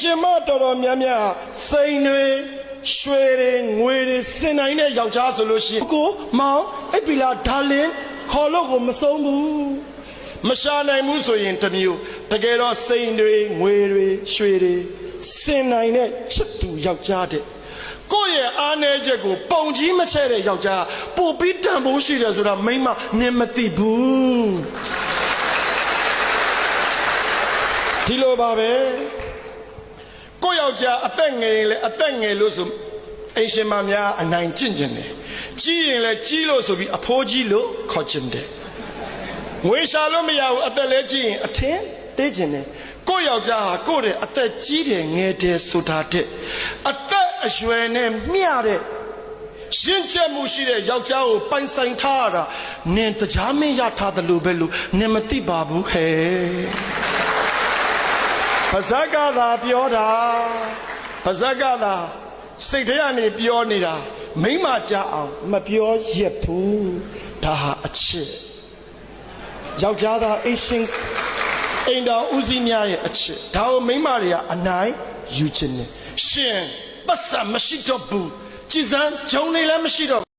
ရှင်မတော်တော်များများစိန်တွေရွှေတွေငွေတွေစင်နိုင်တဲ့ယောက်ျားဆိုလို့ရှိရင်ကိုမောင်အပီလာဒါလင်ခေါ်လို့ကိုမဆုံးဘူးမရှာနိုင်ဘူးဆိုရင်တမျိုးတကယ်တော့စိန်တွေငွေတွေရွှေတွေစင်နိုင်တဲ့ချစ်သူယောက်ျားတဲ့ကိုယ့်ရဲ့အားနည်းချက်ကိုပုံကြီးမချဲ့တဲ့ယောက်ျားပို့ပြီးတန်ဖိုးရှိတယ်ဆိုတာမိမနင်မသိဘူးဒီလိုပါပဲကိုယ့်ယောက်ျားအသက်ငယ်ရင်လည်းအသက်ငယ်လို့ဆိုအိမ်ရှင်မများအနိုင်ကျင့်ကျင်တယ်ကြီးရင်လည်းကြီးလို့ဆိုပြီးအဖိုးကြီးလို့ခေါ်ကျင်တယ်ငွေရှာလို့မရဘူးအသက်လည်းကြီးရင်အထင်သေးကျင်တယ်ကိုယ့်ယောက်ျားဟာကိုယ့်တဲ့အသက်ကြီးတယ်ငယ်တယ်ဆိုတာတဲ့အသက်အရွယ်နဲ့မျှတဲ့ရှင်းချက်မှုရှိတဲ့ယောက်ျားကိုပိုင်ဆိုင်ထားရတာနင်တရားမင်းရထားတယ်လို့ပဲလို့နင်မသိပါဘူးဟဲ့ပါဇက်ကသာပြောတာပါဇက်ကသာစိတ်ထဲကနေပြောနေတာမိမကြအောင်မပြောရက်ဘူးဒါဟာအချစ်ယောက်ျားသားအိရှင်အိမ်တော်ဦးစီးများရဲ့အချစ်ဒါကိုမိမတွေကအနိုင်ယူခြင်းနဲ့ရှင်ပတ်စံမရှိတော့ဘူးကြည်စမ်းဂျုံနေလည်းမရှိတော့